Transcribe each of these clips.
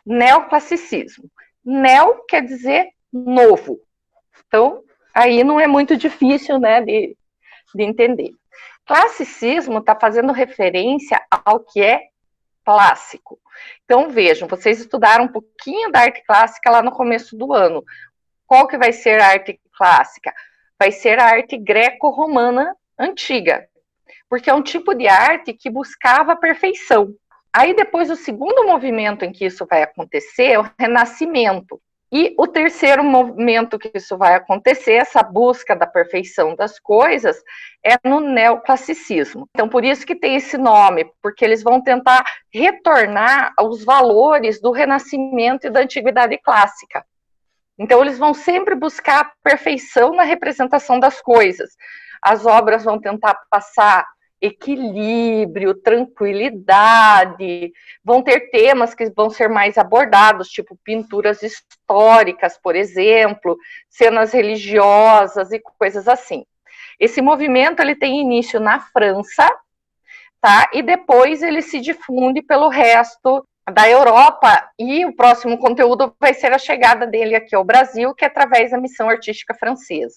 Neoclassicismo. Neo quer dizer novo. Então, aí não é muito difícil, né, de entender. Classicismo está fazendo referência ao que é clássico. Então, vejam, vocês estudaram um pouquinho da arte clássica lá no começo do ano. Qual que vai ser a arte clássica? Vai ser a arte greco-romana antiga, porque é um tipo de arte que buscava a perfeição. Aí depois o segundo movimento em que isso vai acontecer é o Renascimento. E o terceiro movimento que isso vai acontecer, essa busca da perfeição das coisas, é no neoclassicismo. Então, por isso que tem esse nome, porque eles vão tentar retornar aos valores do Renascimento e da Antiguidade Clássica. Então, eles vão sempre buscar a perfeição na representação das coisas. As obras vão tentar passar equilíbrio, tranquilidade, vão ter temas que vão ser mais abordados, tipo pinturas históricas, por exemplo, cenas religiosas e coisas assim. Esse movimento ele tem início na França, tá? E depois ele se difunde pelo resto da Europa, e o próximo conteúdo vai ser a chegada dele aqui ao Brasil, que é através da missão artística francesa.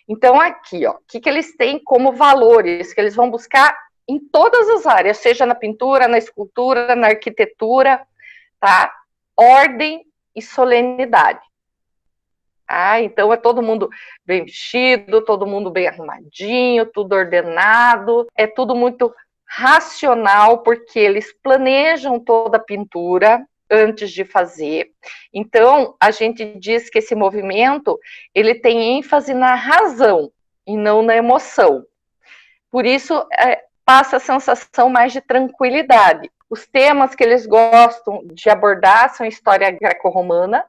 Então, aqui, ó, o que eles têm como valores que eles vão buscar em todas as áreas, seja na pintura, na escultura, na arquitetura, tá? Ordem e solenidade. Ah, então é todo mundo bem vestido, todo mundo bem arrumadinho, tudo ordenado, é tudo muito racional, porque eles planejam toda a pintura antes de fazer. Então, a gente diz que esse movimento, ele tem ênfase na razão e não na emoção. Por isso, passa a sensação mais de tranquilidade. Os temas que eles gostam de abordar são a história greco-romana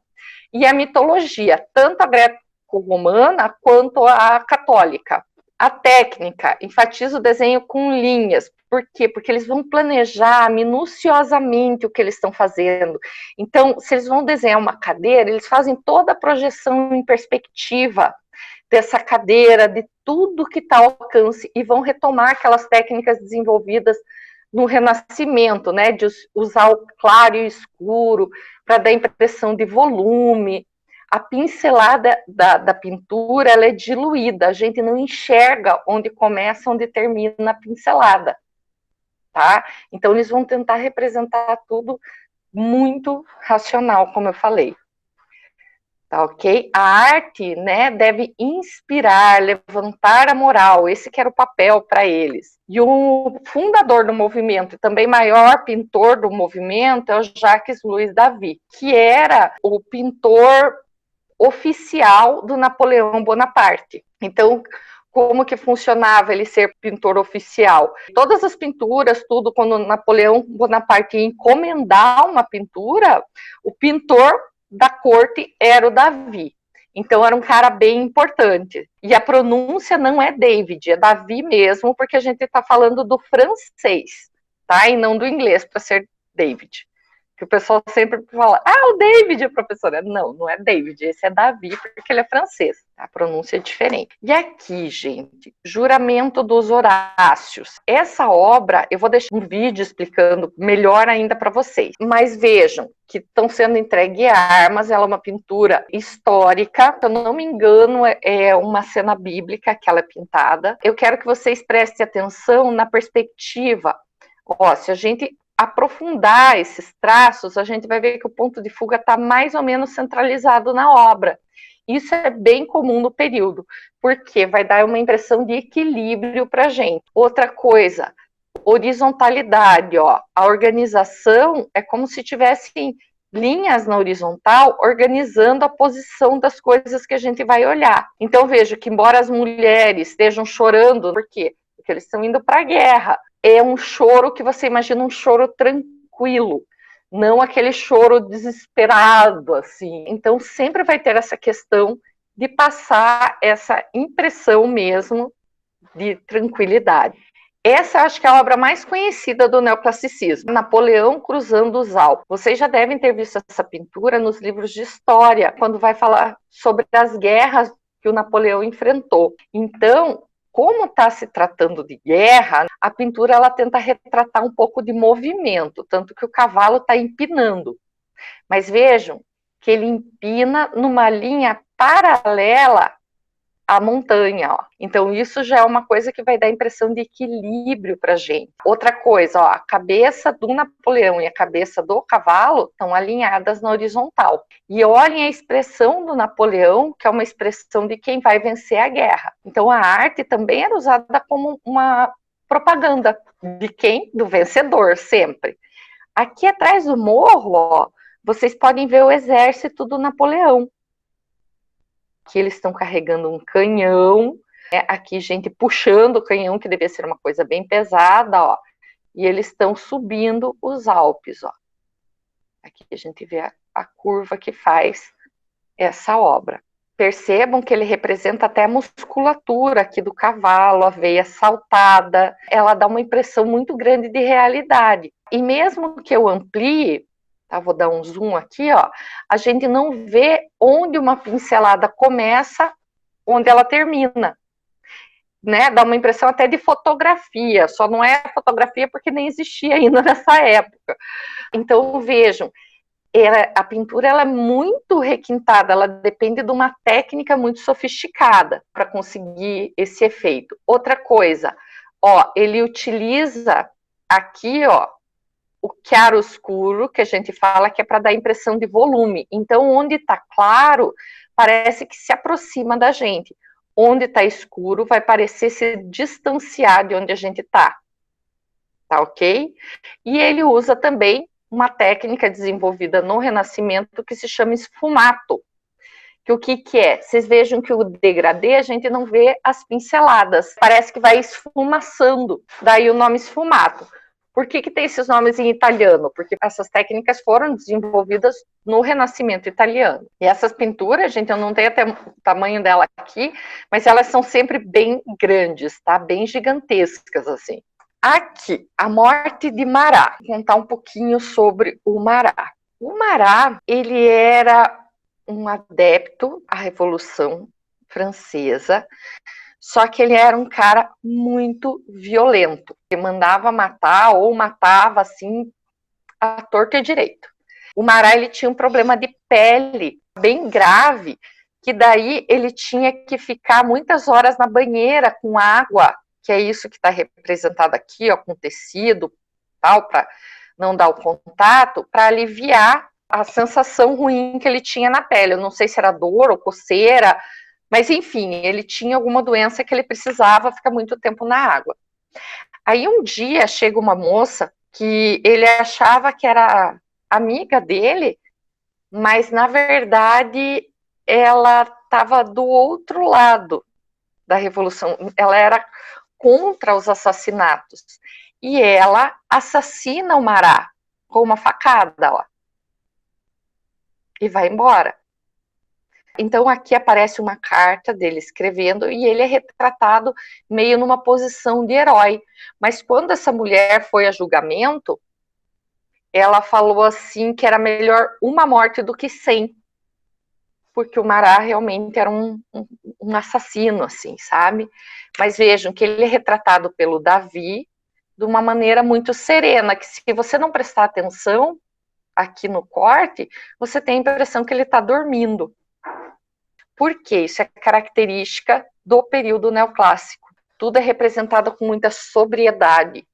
e a mitologia, tanto a greco-romana quanto a católica. A técnica enfatiza o desenho com linhas. Por quê? Porque eles vão planejar minuciosamente o que eles estão fazendo. Então, se eles vão desenhar uma cadeira, eles fazem toda a projeção em perspectiva dessa cadeira, de tudo que está ao alcance, e vão retomar aquelas técnicas desenvolvidas no Renascimento, né, de usar o claro e o escuro para dar impressão de volume. A pincelada da pintura ela é diluída, a gente não enxerga onde começa, onde termina a pincelada, tá? Então eles vão tentar representar tudo muito racional, como eu falei. Tá, ok? A arte, né, deve inspirar, levantar a moral, esse que era o papel para eles. E o fundador do movimento, e também maior pintor do movimento, é o Jacques Louis David, que era o pintor oficial do Napoleão Bonaparte. Então, como que funcionava ele ser pintor oficial? Todas as pinturas, tudo, quando Napoleão Bonaparte ia encomendar uma pintura, o pintor da corte era o Davi. Então era um cara bem importante. E a pronúncia não é David, é Davi mesmo, porque a gente está falando do francês, tá? E não do inglês, para ser David. Que o pessoal sempre fala, o David, professora. Não, não é David, esse é Davi, porque ele é francês. A pronúncia é diferente. E aqui, gente, Juramento dos Horácios. Essa obra, eu vou deixar um vídeo explicando melhor ainda para vocês. Mas vejam que estão sendo entregue armas, ela é uma pintura histórica, se eu não me engano, é uma cena bíblica que ela é pintada. Eu quero que vocês prestem atenção na perspectiva. Ó, se a gente aprofundar esses traços, a gente vai ver que o ponto de fuga está mais ou menos centralizado na obra. Isso é bem comum no período, porque vai dar uma impressão de equilíbrio para a gente. Outra coisa, horizontalidade, ó. A organização é como se tivessem linhas na horizontal organizando a posição das coisas que a gente vai olhar. Então, veja que embora as mulheres estejam chorando, por quê? Porque eles estão indo para a guerra. É um choro que você imagina um choro tranquilo, não aquele choro desesperado, assim. Então, sempre vai ter essa questão de passar essa impressão mesmo de tranquilidade. Essa acho que é a obra mais conhecida do neoclassicismo, Napoleão cruzando os Alpes. Vocês já devem ter visto essa pintura nos livros de história, quando vai falar sobre as guerras que o Napoleão enfrentou. Então, Como está se tratando de guerra, a pintura ela tenta retratar um pouco de movimento, tanto que o cavalo está empinando. Mas vejam que ele empina numa linha paralela à montanha, ó. Então isso já é uma coisa que vai dar a impressão de equilíbrio para a gente. Outra coisa, ó, a cabeça do Napoleão e a cabeça do cavalo estão alinhadas na horizontal. E olhem a expressão do Napoleão, que é uma expressão de quem vai vencer a guerra. Então a arte também era usada como uma propaganda de quem? Do vencedor, sempre. Aqui atrás do morro, ó, vocês podem ver o exército do Napoleão. Aqui eles estão carregando um canhão, né? Aqui gente puxando o canhão, que devia ser uma coisa bem pesada, ó. E eles estão subindo os Alpes, ó. Aqui a gente vê a curva que faz essa obra. Percebam que ele representa até a musculatura aqui do cavalo, a veia saltada. Ela dá uma impressão muito grande de realidade. E mesmo que eu amplie, tá, vou dar um zoom aqui, ó, a gente não vê onde uma pincelada começa, onde ela termina. Né, dá uma impressão até de fotografia, só não é fotografia porque nem existia ainda nessa época. Então, vejam, a pintura ela é muito requintada, ela depende de uma técnica muito sofisticada para conseguir esse efeito. Outra coisa, ó, ele utiliza aqui, ó, o chiaroscuro, que a gente fala que é para dar impressão de volume. Então, onde está claro, parece que se aproxima da gente. Onde está escuro, vai parecer se distanciar de onde a gente está. Tá ok? E ele usa também uma técnica desenvolvida no Renascimento que se chama esfumato. Que o que é? Vocês vejam que o degradê a gente não vê as pinceladas, parece que vai esfumaçando, daí o nome esfumato. Por que tem esses nomes em italiano? Porque essas técnicas foram desenvolvidas no Renascimento italiano. E essas pinturas, gente, eu não tenho até o tamanho dela aqui, mas elas são sempre bem grandes, tá? Bem gigantescas, assim. Aqui, a morte de Marat. Vou contar um pouquinho sobre o Marat. O Marat, ele era um adepto à Revolução Francesa, só que ele era um cara muito violento. Ele mandava matar ou matava, assim, à torta e direito. O Marat, ele tinha um problema de pele bem grave, que daí ele tinha que ficar muitas horas na banheira com água, que é isso que está representado aqui, ó, com tecido, tal, para não dar o contato, para aliviar a sensação ruim que ele tinha na pele. Eu não sei se era dor ou coceira, mas enfim, ele tinha alguma doença que ele precisava ficar muito tempo na água. Aí um dia chega uma moça que ele achava que era amiga dele, mas na verdade ela estava do outro lado da Revolução. Ela era contra os assassinatos. E ela assassina o Marat com uma facada, ó. E vai embora. Então aqui aparece uma carta dele escrevendo e ele é retratado meio numa posição de herói. Mas quando essa mulher foi a julgamento, ela falou assim que era melhor uma morte do que 100. Porque o Marat realmente era um assassino, assim, sabe? Mas vejam que ele é retratado pelo Davi de uma maneira muito serena, que se você não prestar atenção aqui no corte, você tem a impressão que ele está dormindo. Por quê? Isso é característica do período neoclássico. Tudo é representado com muita sobriedade,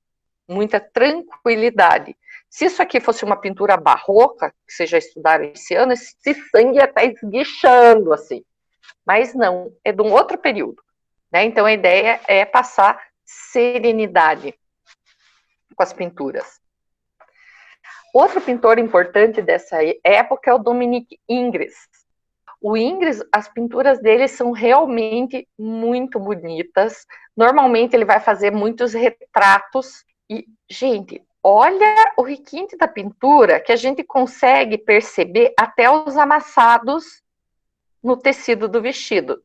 muita tranquilidade. Se isso aqui fosse uma pintura barroca, que vocês já estudaram esse ano, esse sangue ia estar esguichando, assim. Mas não, é de um outro período. Né? Então a ideia é passar serenidade com as pinturas. Outro pintor importante dessa época é o Dominique Ingres. O Ingres, as pinturas dele são realmente muito bonitas. Normalmente ele vai fazer muitos retratos. E, gente, olha o requinte da pintura, que a gente consegue perceber até os amassados no tecido do vestido.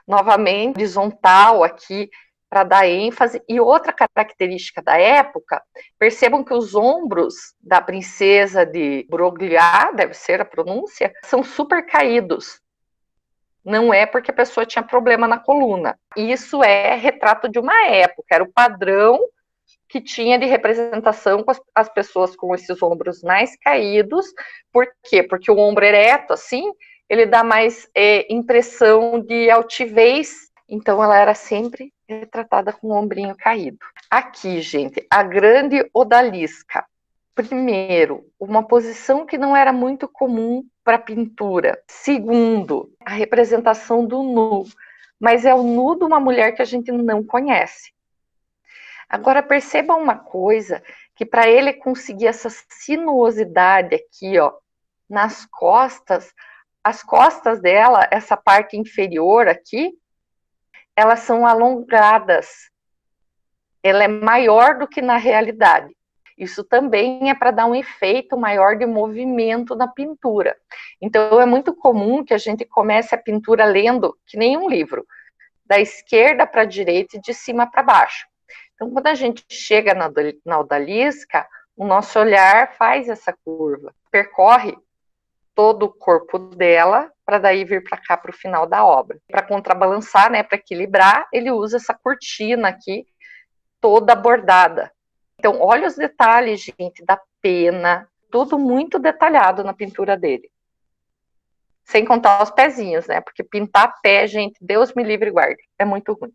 Novamente, horizontal aqui, para dar ênfase. E outra característica da época, percebam que os ombros da princesa de Broglie, deve ser a pronúncia, são super caídos. Não é porque a pessoa tinha problema na coluna. Isso é retrato de uma época, era o padrão que tinha de representação com as pessoas com esses ombros mais caídos. Por quê? Porque o ombro ereto, assim, ele dá mais impressão de altivez. Então, ela era sempre retratada com o ombrinho caído. Aqui, gente, a grande odalisca. Primeiro, uma posição que não era muito comum para pintura. Segundo, a representação do nu. Mas é o nu de uma mulher que a gente não conhece. Agora, perceba uma coisa, que para ele conseguir essa sinuosidade aqui, ó, nas costas, as costas dela, essa parte inferior aqui, elas são alongadas. Ela é maior do que na realidade. Isso também é para dar um efeito maior de movimento na pintura. Então, é muito comum que a gente comece a pintura lendo, que nem um livro, da esquerda para a direita e de cima para baixo. Então, quando a gente chega na odalisca, o nosso olhar faz essa curva, percorre todo o corpo dela, para daí vir para cá para o final da obra. Para contrabalançar, né, para equilibrar, ele usa essa cortina aqui, toda bordada. Então, olha os detalhes, gente, da pena, tudo muito detalhado na pintura dele. Sem contar os pezinhos, né, porque pintar pé, gente, Deus me livre e guarde, é muito ruim.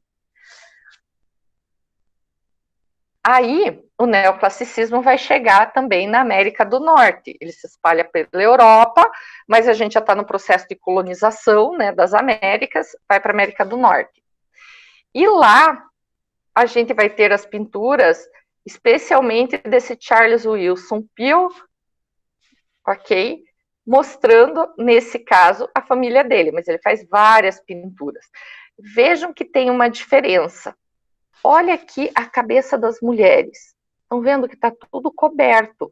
Aí, o neoclassicismo vai chegar também na América do Norte. Ele se espalha pela Europa, mas a gente já está no processo de colonização, né, das Américas, vai para a América do Norte. E lá, a gente vai ter as pinturas, especialmente desse Charles Willson Peale, ok? Mostrando, nesse caso, a família dele, mas ele faz várias pinturas. Vejam que tem uma diferença. Olha aqui a cabeça das mulheres. Estão vendo que está tudo coberto.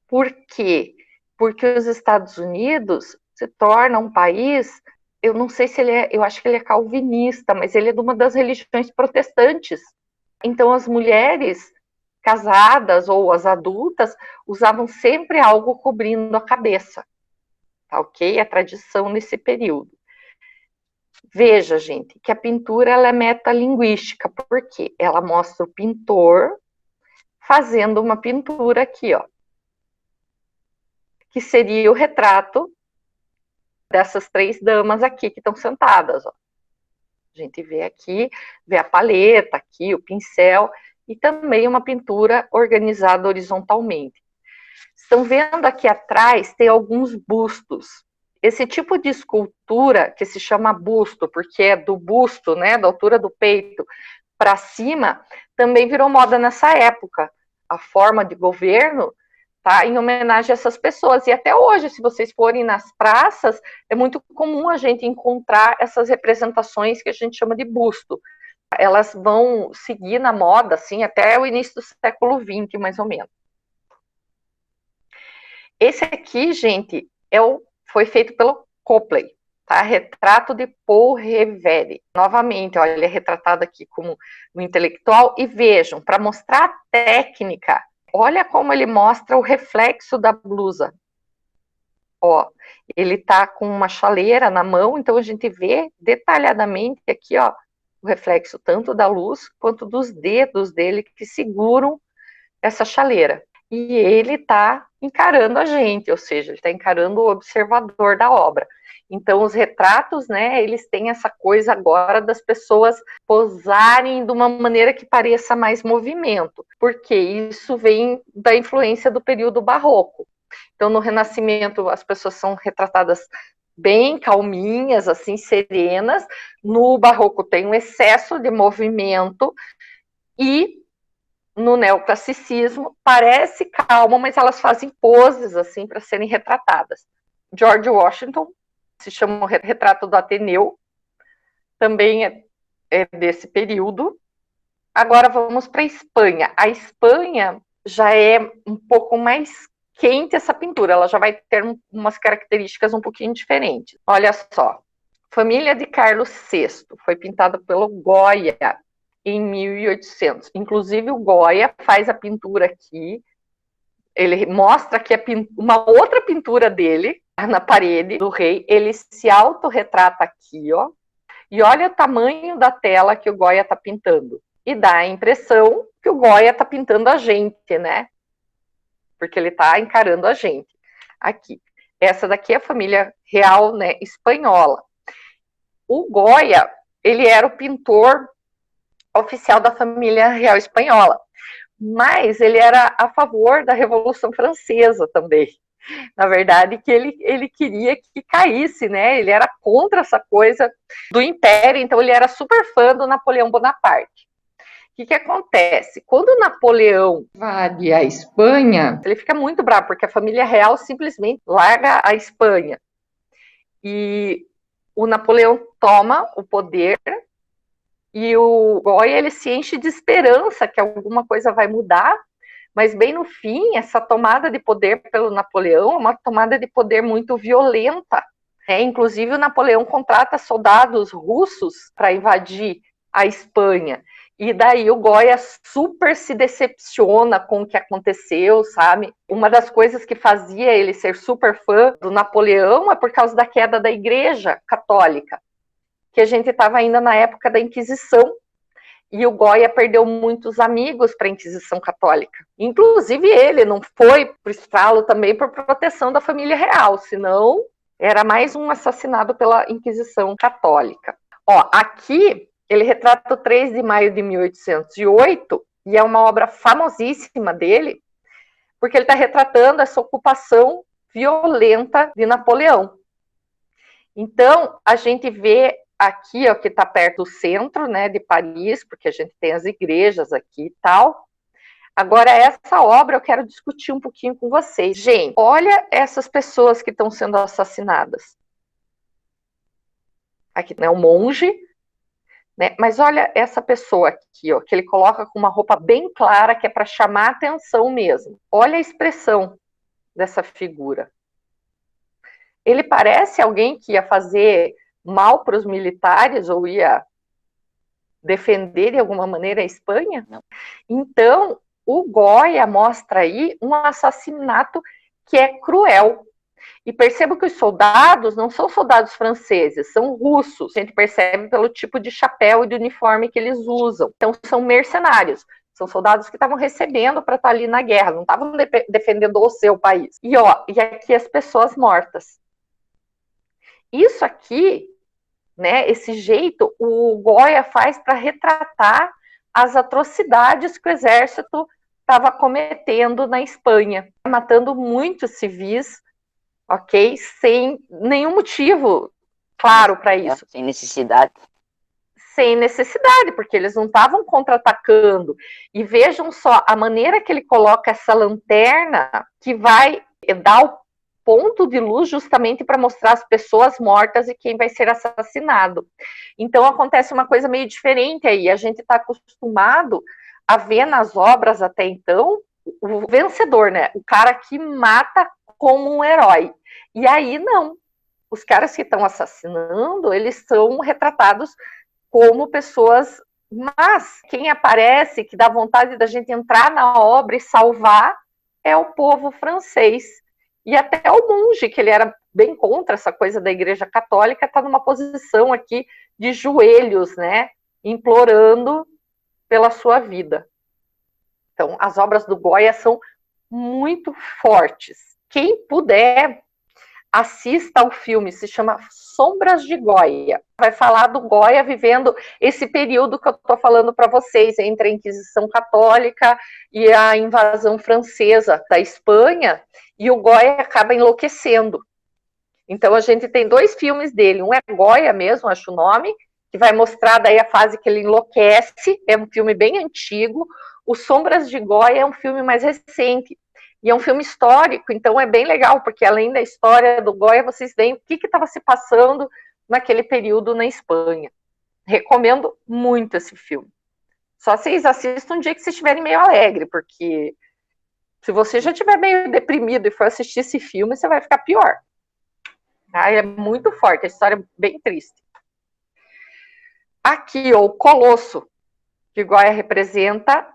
Por quê? Porque os Estados Unidos se torna um país, eu não sei se ele é, eu acho que ele é calvinista, mas ele é de uma das religiões protestantes. Então as mulheres casadas ou as adultas usavam sempre algo cobrindo a cabeça. Tá ok? A tradição nesse período. Veja, gente, que a pintura ela é metalinguística, porque ela mostra o pintor fazendo uma pintura aqui, ó, que seria o retrato dessas três damas aqui que estão sentadas, ó. A gente vê aqui, vê a paleta aqui, o pincel, e também uma pintura organizada horizontalmente. Estão vendo aqui atrás, tem alguns bustos. Esse tipo de escultura, que se chama busto, porque é do busto, né, da altura do peito para cima, também virou moda nessa época. A forma de governo tá em homenagem a essas pessoas. E até hoje, se vocês forem nas praças, é muito comum a gente encontrar essas representações que a gente chama de busto. Elas vão seguir na moda, assim, até o início do século XX, mais ou menos. Esse aqui, gente, foi feito pelo Copley, tá? Retrato de Paul Revere. Novamente, olha, ele é retratado aqui como um intelectual. E vejam, para mostrar a técnica, olha como ele mostra o reflexo da blusa. Ó, ele tá com uma chaleira na mão, então a gente vê detalhadamente aqui, ó, o reflexo tanto da luz quanto dos dedos dele que seguram essa chaleira. E ele está encarando a gente, ou seja, ele está encarando o observador da obra. Então, os retratos, né, eles têm essa coisa agora das pessoas posarem de uma maneira que pareça mais movimento, porque isso vem da influência do período barroco. Então, no Renascimento, as pessoas são retratadas bem calminhas, assim, serenas. No barroco tem um excesso de movimento e no neoclassicismo, parece calma, mas elas fazem poses assim para serem retratadas. George Washington se chama o Retrato do Ateneu, também é desse período. Agora vamos para a Espanha. A Espanha já é um pouco mais quente essa pintura, ela já vai ter umas características um pouquinho diferentes. Olha só, Família de Carlos VI, foi pintada pelo Goya, em 1800. Inclusive, o Goya faz a pintura aqui ele mostra que uma outra pintura dele na parede do rei, ele se autorretrata aqui, ó, e olha o tamanho da tela que o Goya está pintando. E dá a impressão que o Goya está pintando a gente, né? Porque ele está encarando a gente. Aqui. Essa daqui é a família real, né, espanhola. O Goya, ele era o pintor oficial da família real espanhola, mas ele era a favor da Revolução Francesa também. Na verdade, que ele queria que caísse, né? Ele era contra essa coisa do Império, então ele era super fã do Napoleão Bonaparte. O que acontece? Quando o Napoleão invade a Espanha, ele fica muito bravo, porque a família real simplesmente larga a Espanha. E o Napoleão toma o poder e o Goya, ele se enche de esperança que alguma coisa vai mudar, mas bem no fim, essa tomada de poder pelo Napoleão é uma tomada de poder muito violenta. Inclusive, o Napoleão contrata soldados russos para invadir a Espanha. E daí o Goya super se decepciona com o que aconteceu, sabe? Uma das coisas que fazia ele ser super fã do Napoleão é por causa da queda da Igreja Católica, que a gente estava ainda na época da Inquisição, e o Goya perdeu muitos amigos para a Inquisição Católica. Inclusive ele não foi para o estralo também por proteção da família real, senão era mais um assassinado pela Inquisição Católica. Ó, aqui ele retrata o 3 de maio de 1808, e é uma obra famosíssima dele, porque ele está retratando essa ocupação violenta de Napoleão. Então, a gente vê aqui, ó, que está perto do centro, né, de Paris, porque a gente tem as igrejas aqui e tal. Agora, essa obra eu quero discutir um pouquinho com vocês. Gente, olha essas pessoas que estão sendo assassinadas. Aqui, né, o monge, né, mas olha essa pessoa aqui, ó, que ele coloca com uma roupa bem clara, que é para chamar a atenção mesmo. Olha a expressão dessa figura. Ele parece alguém que ia fazer mal para os militares ou ia defender de alguma maneira a Espanha? Não. Então, o Goya mostra aí um assassinato que é cruel. E perceba que os soldados não são soldados franceses, são russos. A gente percebe pelo tipo de chapéu e de uniforme que eles usam. Então, são mercenários. São soldados que estavam recebendo para estar ali na guerra, não estavam defendendo o seu país. E aqui as pessoas mortas. Isso aqui, né, esse jeito, o Goya faz para retratar as atrocidades que o exército estava cometendo na Espanha, matando muitos civis, ok? Sem nenhum motivo claro para isso. Sem necessidade. Sem necessidade, porque eles não estavam contra-atacando. E vejam só, a maneira que ele coloca essa lanterna, que vai dar o ponto de luz justamente para mostrar as pessoas mortas e quem vai ser assassinado. Então acontece uma coisa meio diferente aí. A gente está acostumado a ver nas obras até então o vencedor, né? O cara que mata como um herói. E aí não. Os caras que estão assassinando, eles são retratados como pessoas más. Quem aparece, que dá vontade da gente entrar na obra e salvar, é o povo francês. E até o monge, que ele era bem contra essa coisa da Igreja Católica, está numa posição aqui de joelhos, né, implorando pela sua vida. Então, as obras do Goya são muito fortes. Quem puder, assista ao filme, se chama Sombras de Goya. Vai falar do Goya vivendo esse período que eu estou falando para vocês, entre a Inquisição Católica e a invasão francesa da Espanha, e o Goya acaba enlouquecendo. Então a gente tem 2 filmes dele, um é Goya mesmo, acho o nome, que vai mostrar daí a fase que ele enlouquece, é um filme bem antigo. O Sombras de Goya é um filme mais recente, e é um filme histórico, então é bem legal, porque além da história do Goya, vocês veem o que estava se passando naquele período na Espanha. Recomendo muito esse filme. Só vocês assistam um dia que vocês estiverem meio alegre, porque se você já estiver meio deprimido e for assistir esse filme, você vai ficar pior. É muito forte, a história é bem triste. Aqui, o Colosso, que Goya representa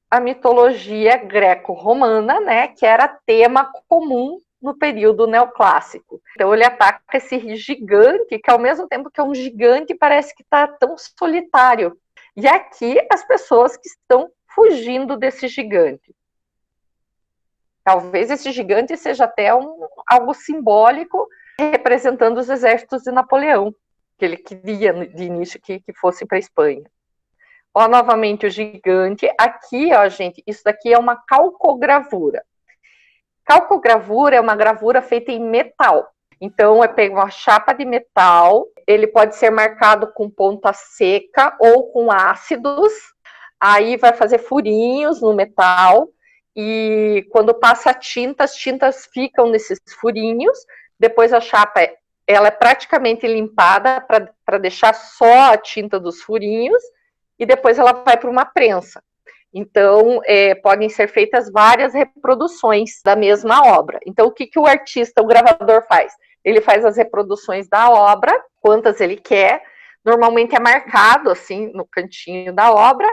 a mitologia greco-romana, né, que era tema comum no período neoclássico. Então ele ataca esse gigante, que ao mesmo tempo que é um gigante, parece que está tão solitário. E aqui as pessoas que estão fugindo desse gigante. Talvez esse gigante seja até algo simbólico, representando os exércitos de Napoleão, que ele queria de início que fosse para a Espanha. Ó, novamente o gigante. Aqui, ó, gente, isso daqui é uma calcogravura. Calcogravura é uma gravura feita em metal. Então, eu pego uma chapa de metal, ele pode ser marcado com ponta seca ou com ácidos, aí vai fazer furinhos no metal, e quando passa a tinta, as tintas ficam nesses furinhos, depois a chapa ela é praticamente limpada para deixar só a tinta dos furinhos, e depois ela vai para uma prensa. Então, podem ser feitas várias reproduções da mesma obra. Então, o que o artista, o gravador faz? Ele faz as reproduções da obra, quantas ele quer, normalmente é marcado, assim, no cantinho da obra,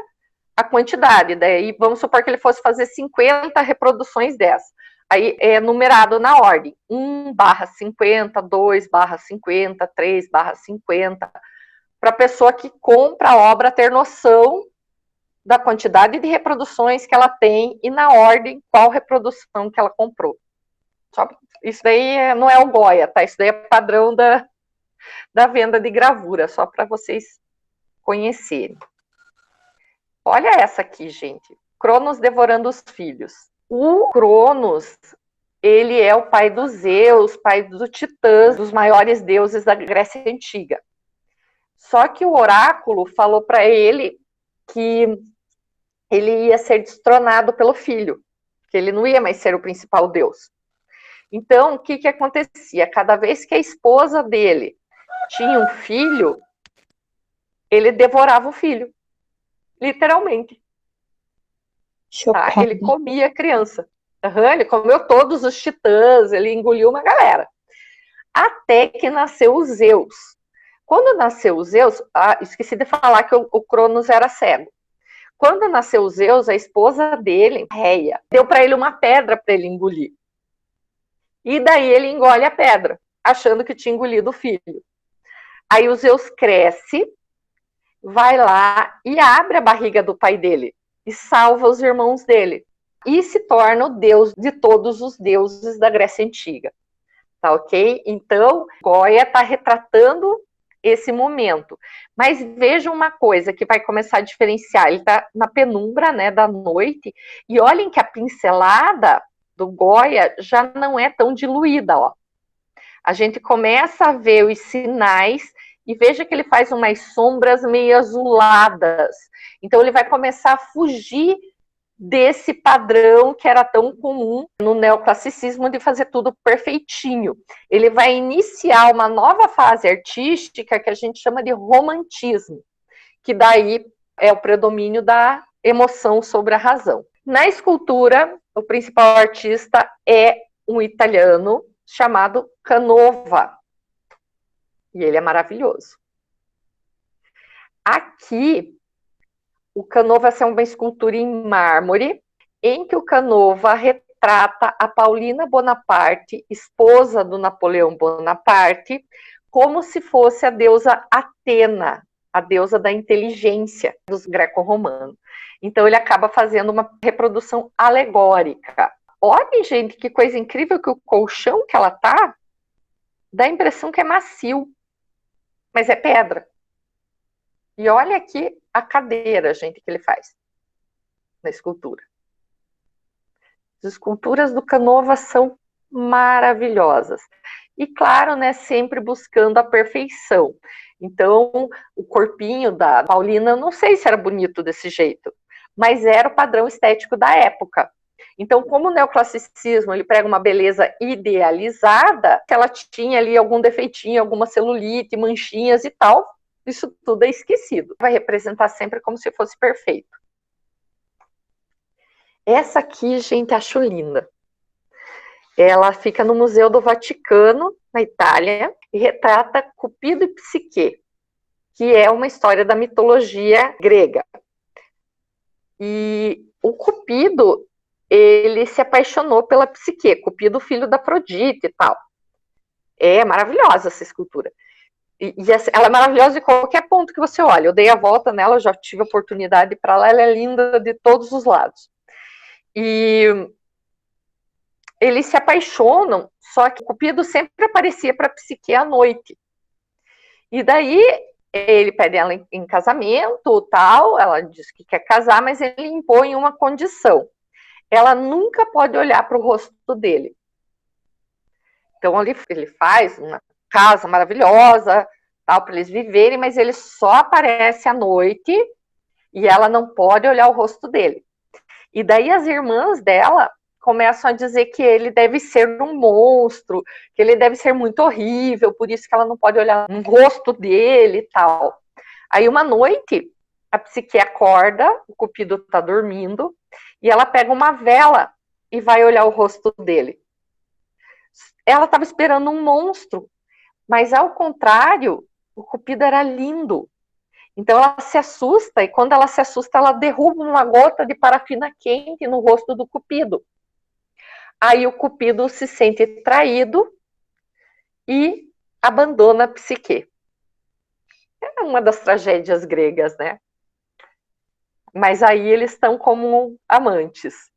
a quantidade. Daí, vamos supor que ele fosse fazer 50 reproduções dessa. Aí é numerado na ordem, 1/50, 2/50, 3/50, para a pessoa que compra a obra ter noção da quantidade de reproduções que ela tem e na ordem qual reprodução que ela comprou. Isso daí não é o Goya, tá? Isso daí é padrão da venda de gravura, só para vocês conhecerem. Olha essa aqui, gente. Cronos devorando os filhos. O Cronos, ele é o pai dos Zeus, pai dos Titãs, dos maiores deuses da Grécia Antiga. Só que o oráculo falou para ele que ele ia ser destronado pelo filho, que ele não ia mais ser o principal deus. Então, o que acontecia? Cada vez que a esposa dele tinha um filho, ele devorava o filho, literalmente. Tá? Ele comia a criança. Ele comeu todos os titãs, ele engoliu uma galera. Até que nasceu o Zeus. Quando nasceu o Zeus, esqueci de falar que o Cronos era cego. Quando nasceu o Zeus, a esposa dele, Reia, deu para ele uma pedra para ele engolir. E daí ele engole a pedra, achando que tinha engolido o filho. Aí o Zeus cresce, vai lá e abre a barriga do pai dele e salva os irmãos dele. E se torna o deus de todos os deuses da Grécia Antiga. Tá ok? Então, Goya está retratando esse momento. Mas vejam uma coisa que vai começar a diferenciar. Ele está na penumbra, né, da noite, e olhem que a pincelada do Goya já não é tão diluída, ó. A gente começa a ver os sinais e veja que ele faz umas sombras meio azuladas. Então ele vai começar a fugir desse padrão que era tão comum no neoclassicismo de fazer tudo perfeitinho. Ele vai iniciar uma nova fase artística que a gente chama de romantismo, que daí é o predomínio da emoção sobre a razão. Na escultura, o principal artista é um italiano chamado Canova, e ele é maravilhoso. Aqui, o Canova é uma escultura em mármore, em que o Canova retrata a Paulina Bonaparte, esposa do Napoleão Bonaparte, como se fosse a deusa Atena, a deusa da inteligência dos greco-romanos. Então ele acaba fazendo uma reprodução alegórica. Olhem, gente, que coisa incrível que o colchão que ela tá, dá a impressão que é macio, mas é pedra. E olha aqui a cadeira, gente, que ele faz na escultura. As esculturas do Canova são maravilhosas. E claro, né, sempre buscando a perfeição. Então, o corpinho da Paulina, não sei se era bonito desse jeito, mas era o padrão estético da época. Então, como o neoclassicismo ele prega uma beleza idealizada, que ela tinha ali algum defeitinho, alguma celulite, manchinhas e tal, isso tudo é esquecido. Vai representar sempre como se fosse perfeito. Essa aqui, gente, acho linda. Ela fica no Museu do Vaticano, na Itália, e retrata Cupido e Psique, que é uma história da mitologia grega. E o Cupido, ele se apaixonou pela Psique, Cupido, filho da Afrodite e tal. É maravilhosa essa escultura. E ela é maravilhosa de qualquer ponto que você olha. Eu dei a volta nela, eu já tive oportunidade para lá, ela é linda de todos os lados. E eles se apaixonam, só que o Cupido sempre aparecia para a Psique à noite. E daí ele pede ela em casamento, tal, ela diz que quer casar, mas ele impõe uma condição. Ela nunca pode olhar para o rosto dele. Então ele faz uma casa maravilhosa, tal, para eles viverem, mas ele só aparece à noite e ela não pode olhar o rosto dele. E daí as irmãs dela começam a dizer que ele deve ser um monstro, que ele deve ser muito horrível, por isso que ela não pode olhar no rosto dele e tal. Aí uma noite, a Psique acorda, o Cupido tá dormindo, e ela pega uma vela e vai olhar o rosto dele. Ela estava esperando um monstro, mas ao contrário, o Cupido era lindo. Então ela se assusta, e quando ela se assusta, ela derruba uma gota de parafina quente no rosto do Cupido. Aí o Cupido se sente traído e abandona a Psique. É uma das tragédias gregas, né? Mas aí eles estão como amantes.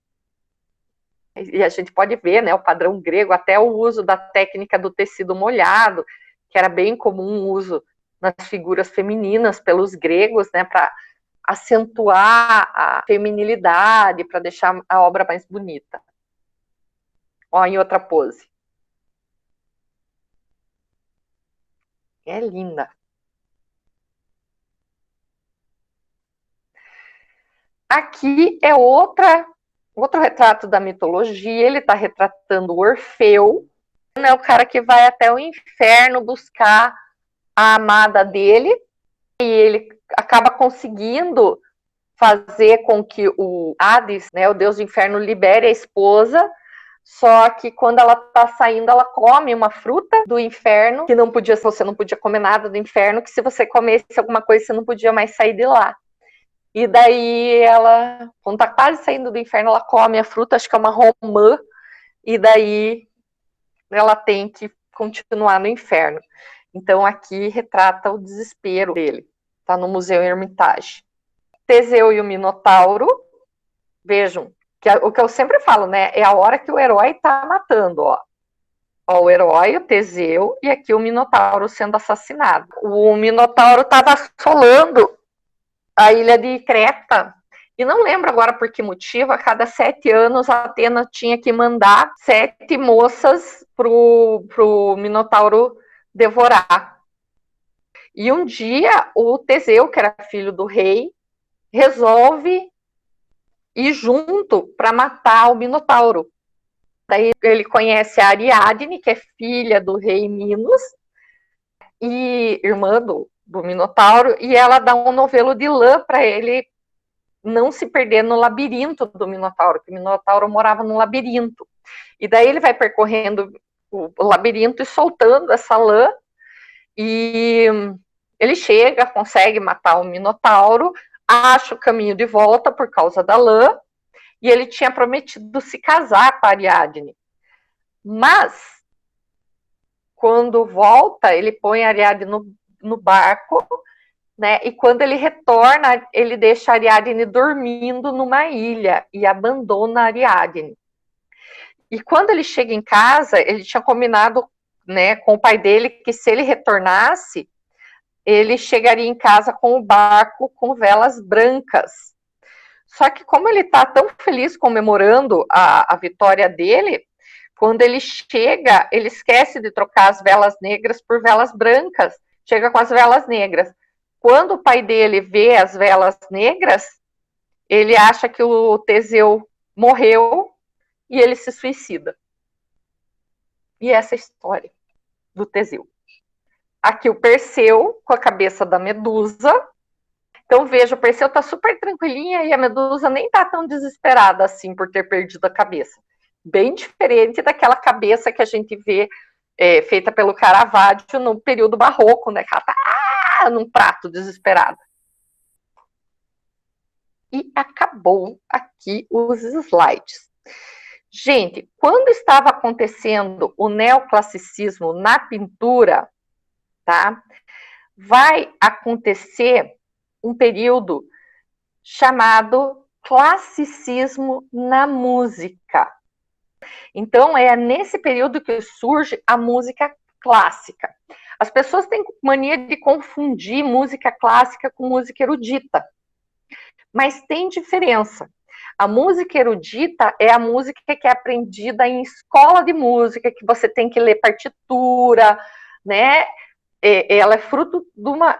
E a gente pode ver, né, o padrão grego, até o uso da técnica do tecido molhado, que era bem comum o uso nas figuras femininas pelos gregos, né, para acentuar a feminilidade, para deixar a obra mais bonita. Ó, em outra pose. É linda. Aqui é outro retrato da mitologia, ele está retratando o Orfeu, é o cara que vai até o inferno buscar a amada dele, e ele acaba conseguindo fazer com que o Hades, né, o deus do inferno, libere a esposa, só que quando ela tá saindo, ela come uma fruta do inferno, que não podia, você não podia comer nada do inferno, que se você comesse alguma coisa, você não podia mais sair de lá. E daí ela, quando tá quase saindo do inferno, ela come a fruta, acho que é uma romã, e daí ela tem que continuar no inferno. Então aqui retrata o desespero dele. Tá no Museu Hermitage. Teseu e o Minotauro, vejam, o que eu sempre falo, né? É a hora que o herói tá matando, ó. Ó, o herói, o Teseu, e aqui o Minotauro sendo assassinado. O Minotauro estava assolando a ilha de Creta. E não lembro agora por que motivo, a cada 7 anos a Atena tinha que mandar 7 moças pro Minotauro devorar. E um dia o Teseu, que era filho do rei, resolve ir junto para matar o Minotauro. Daí ele conhece a Ariadne, que é filha do rei Minos, e irmã do Minotauro, e ela dá um novelo de lã para ele não se perder no labirinto do Minotauro, que o Minotauro morava no labirinto. E daí ele vai percorrendo o labirinto e soltando essa lã, e ele chega, consegue matar o Minotauro, acha o caminho de volta por causa da lã, e ele tinha prometido se casar com a Ariadne. Mas, quando volta, ele põe a Ariadne no barco, né? E quando ele retorna, ele deixa a Ariadne dormindo numa ilha e abandona a Ariadne. E quando ele chega em casa, ele tinha combinado, né, com o pai dele que se ele retornasse, ele chegaria em casa com o barco com velas brancas. Só que como ele está tão feliz comemorando a vitória dele, quando ele chega, ele esquece de trocar as velas negras por velas brancas, chega com as velas negras. Quando o pai dele vê as velas negras, ele acha que o Teseu morreu e ele se suicida. E essa é a história do Teseu. Aqui o Perseu com a cabeça da Medusa. Então veja, o Perseu tá super tranquilinha e a Medusa nem tá tão desesperada assim por ter perdido a cabeça. Bem diferente daquela cabeça que a gente vê feita pelo Caravaggio no período barroco, né? Que ela tá num prato desesperada. E acabou aqui os slides. Gente, quando estava acontecendo o neoclassicismo na pintura, tá? Vai acontecer um período chamado classicismo na música. Então, é nesse período que surge a música clássica. As pessoas têm mania de confundir música clássica com música erudita, mas tem diferença. A música erudita é a música que é aprendida em escola de música, que você tem que ler partitura, né? Ela é fruto de uma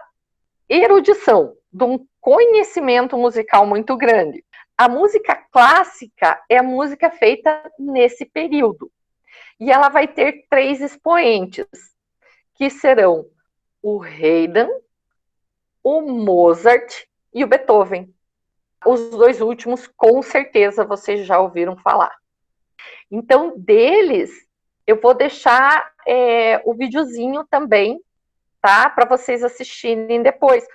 erudição, de um conhecimento musical muito grande. A música clássica é a música feita nesse período. E ela vai ter 3 expoentes, que serão o Haydn, o Mozart e o Beethoven. Os 2 últimos, com certeza, vocês já ouviram falar. Então, deles, eu vou deixar o videozinho também, tá? Para vocês assistirem depois.